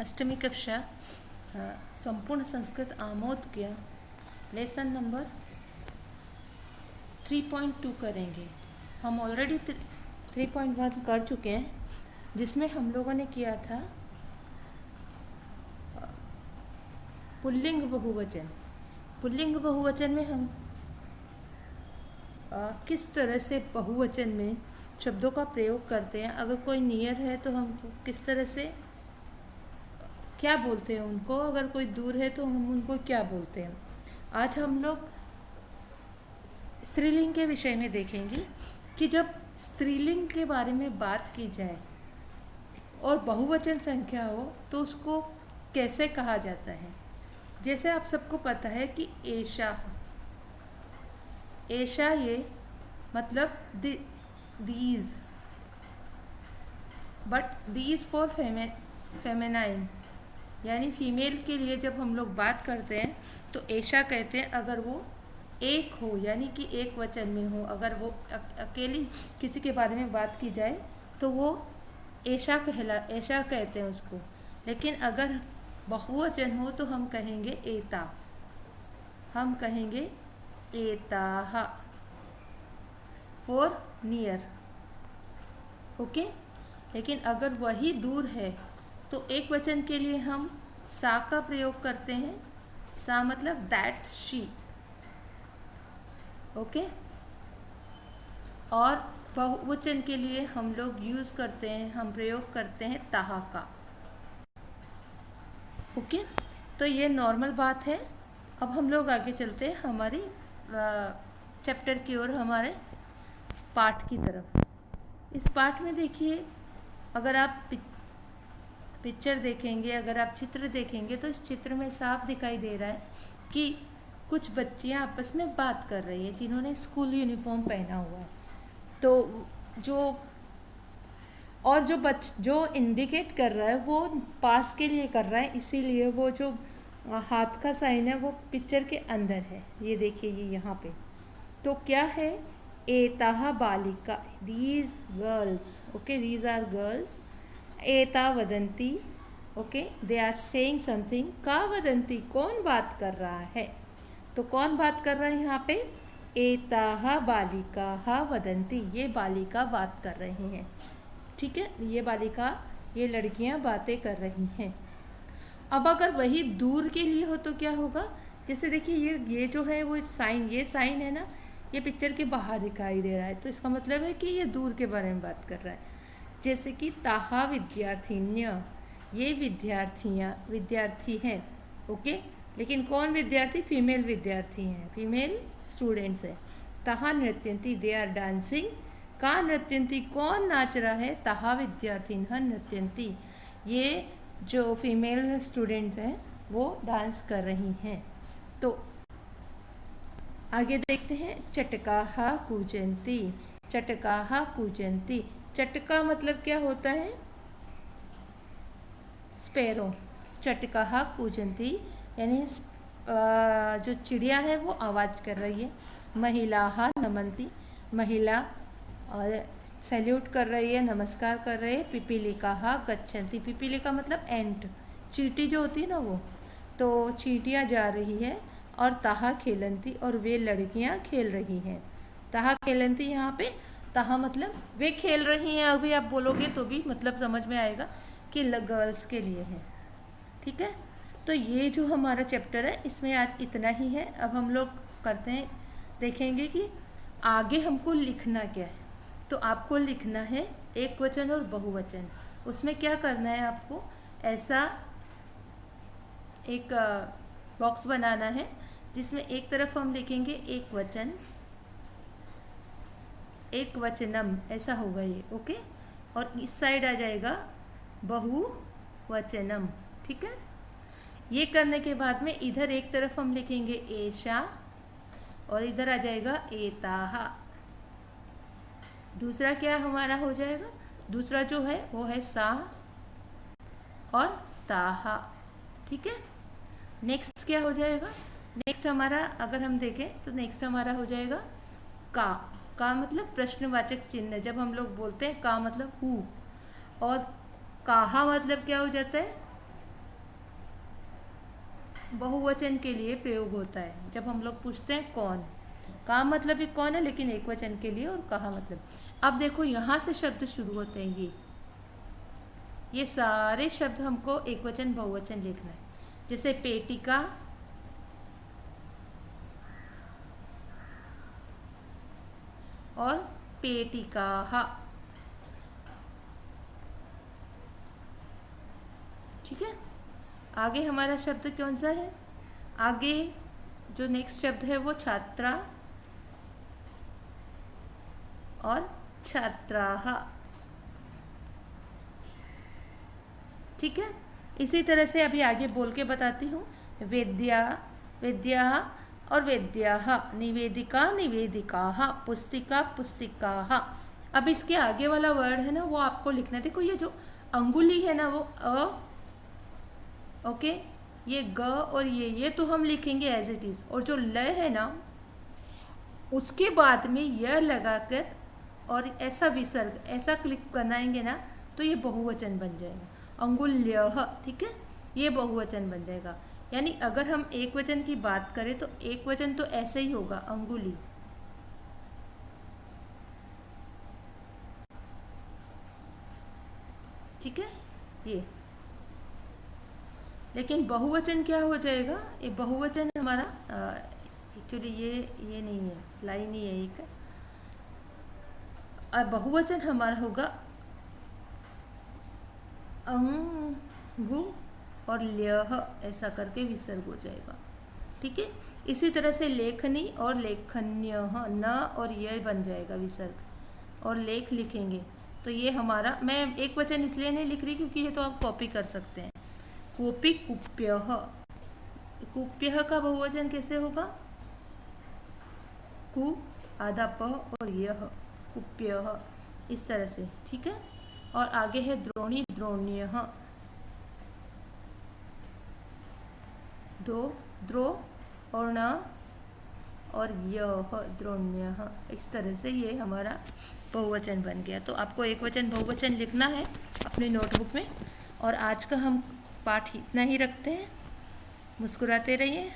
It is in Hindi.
अष्टमी कक्षा संपूर्ण संस्कृत आमोद किया लेसन नंबर 3.2 करेंगे। हम ऑलरेडी 3.1 कर चुके हैं, जिसमें हम लोगों ने किया था पुल्लिंग बहुवचन। पुल्लिंग बहुवचन में हम किस तरह से बहुवचन में शब्दों का प्रयोग करते हैं। अगर कोई नियर है तो हम किस तरह से क्या बोलते हैं उनको, अगर कोई दूर है तो हम उनको क्या बोलते हैं। आज हम लोग स्त्रीलिंग के विषय में देखेंगे कि जब स्त्रीलिंग के बारे में बात की जाए और बहुवचन संख्या हो तो उसको कैसे कहा जाता है। जैसे आप सबको पता है कि एशा, एशा ये मतलब these, but these for feminine, यानी फीमेल के लिए जब हम लोग बात करते हैं तो ऐशा कहते हैं अगर वो एक हो, यानी कि एक वचन में हो। अगर वो अकेली किसी के बारे में बात की जाए तो वो ऐशा कहते हैं उसको। लेकिन अगर बहुवचन हो तो हम कहेंगे एता, हम कहेंगे एताहा फॉर नियर। ओके। लेकिन अगर वही दूर है तो एक वचन के लिए हम सा का प्रयोग करते हैं। सा मतलब दैट, शी। ओके। और बहुवचन के लिए हम लोग यूज करते हैं, हम प्रयोग करते हैं ताहा का। ओके। तो ये नॉर्मल बात है। अब हम लोग आगे चलते हैं हमारी चैप्टर की ओर, हमारे पाठ की तरफ। इस पाठ में देखिए, अगर आप पिक्चर देखेंगे, अगर आप चित्र देखेंगे तो इस चित्र में साफ दिखाई दे रहा है कि कुछ बच्चियां आपस में बात कर रही है जिन्होंने स्कूल यूनिफॉर्म पहना हुआ है। तो जो इंडिकेट कर रहा है वो पास के लिए कर रहा है, इसीलिए वो जो हाथ का साइन है वो पिक्चर के अंदर है। ये देखिए, ये यहाँ पे तो क्या है, एताहा बालिका, these girls. Okay, these are girls. एता वदंती, okay, they are saying something. का वदंती, कौन बात कर रहा है। तो कौन बात कर रहा है यहाँ पे, एताहा बालिकाहा वदंती, ये बालिका बात कर रही हैं। ठीक है, ये बालिका, ये लड़कियां बातें कर रही हैं। अब अगर वही दूर के लिए हो तो क्या होगा। जैसे देखिए, ये जो है वो साइन, ये साइन है ना, ये पिक्चर के बाहर दिखाई दे रहा है, तो इसका मतलब है कि ये दूर के बारे में बात कर रहा है। जैसे कि ताहा विद्यार्थिन्य, ये विद्यार्थी हैं। ओके। लेकिन कौन विद्यार्थी, फीमेल विद्यार्थी हैं, फीमेल स्टूडेंट्स हैं। ताहा नृत्यंती, दे आर डांसिंग। का नृत्यंती, कौन नाच रहा है, ताहा विद्यार्थिनः नृत्यंती, ये जो फीमेल स्टूडेंट्स हैं वो डांस कर रही हैं। तो आगे देखते हैं, चटकाहा कूजंती, चटकाहा कूजंती। चटका मतलब क्या होता है, स्पैरो। चटकाहा कूजंती यानी जो चिड़िया है वो आवाज़ कर रही है। महिलाहा नमंती, महिला और सैल्यूट कर रही है, नमस्कार कर रही है। पिपीलिकाहा गच्छन्ति, पिपीलिका मतलब एंट, चींटी जो होती है ना वो, तो चींटियाँ जा रही है। और ताहा खेलंती, और वे लड़कियाँ खेल रही हैं। ताहा खेलंती, यहाँ पे ताहा मतलब वे खेल रही हैं। अभी आप बोलोगे तो भी मतलब समझ में आएगा कि गर्ल्स के लिए है। ठीक है। तो ये जो हमारा चैप्टर है इसमें आज इतना ही है। अब हम लोग करते हैं, देखेंगे कि आगे हमको लिखना क्या है। तो आपको लिखना है एक वचन और बहुवचन। उसमें क्या करना है, आपको ऐसा एक बॉक्स बनाना है जिसमें एक तरफ हम लिखेंगे एक वचन, एक वचनम, ऐसा होगा ये। ओके। और इस साइड आ जाएगा बहुवचनम। ठीक है। ये करने के बाद में इधर एक तरफ हम लिखेंगे एशा और इधर आ जाएगा एताहा। दूसरा क्या हमारा हो जाएगा, दूसरा जो है वो है सा और ताहा। ठीक है। नेक्स्ट क्या हो जाएगा, नेक्स्ट हमारा अगर हम देखें तो नेक्स्ट हमारा हो जाएगा का मतलब प्रश्नवाचक चिन्ह। जब हम लोग बोलते हैं का मतलब हु, और काहा मतलब क्या हो जाता है, बहुवचन के लिए प्रयोग होता है। जब हम लोग पूछते हैं कौन, का मतलब भी कौन है, लेकिन एक वचन के लिए, और कहा मतलब। अब देखो यहाँ से शब्द शुरू होते हैं, ये सारे शब्द हमको एक वचन बहुवचन लिखना है। जैसे पेटिका, और पेटिकाः, ठीक है। आगे हमारा शब्द कौन सा है? आगे जो नेक्स्ट शब्द है वो छात्रा और छात्राः, ठीक है। इसी तरह से अभी आगे बोल के बताती हूँ। वेद्या, वेद्याः और वेद्याः, निवेदिका, निवेदिकाः, पुस्तिका, पुस्तिकाः। अब इसके आगे वाला वर्ड है ना, वो आपको लिखना है। देखो ये जो अंगुली है ना, वो ओके, ये ग और ये तो हम लिखेंगे एज इट इज, और जो ल है ना, उसके बाद में य लगाकर और ऐसा विसर्ग ऐसा क्लिक बनाएंगे ना, तो ये बहुवचन बन जाएगा, अंगुल्यः, ठीक है। ये बहुवचन बन जाएगा। यानी अगर हम एक वचन की बात करें तो एक वचन तो ऐसे ही होगा, अंगुली, ठीक है ये। लेकिन बहुवचन क्या हो जाएगा? ये बहुवचन हमारा एक्चुअली ये नहीं है, लाइन ही है एक। बहुवचन हमारा होगा अंगु और ल्यः, ऐसा करके विसर्ग हो जाएगा, ठीक है। इसी तरह से लेखनी और लेखन्यः, न और यह बन जाएगा विसर्ग, और लेख लिखेंगे तो ये हमारा, मैं एक वचन इसलिए नहीं लिख रही क्योंकि ये तो आप कॉपी कर सकते हैं। कूपी, कुप्यः, कुप्यः का बहुवचन कैसे होगा? कु आधा प और यह, कुप्यः, इस तरह से, ठीक है। और आगे है द्रोणी, द्रोण्यः, दो द्रो और न और यह, द्रोण्यः, इस तरह से ये हमारा बहुवचन बन गया। तो आपको एक वचन बहुवचन लिखना है अपनी नोटबुक में। और आज का हम पाठ इतना ही रखते हैं। मुस्कुराते रहिए।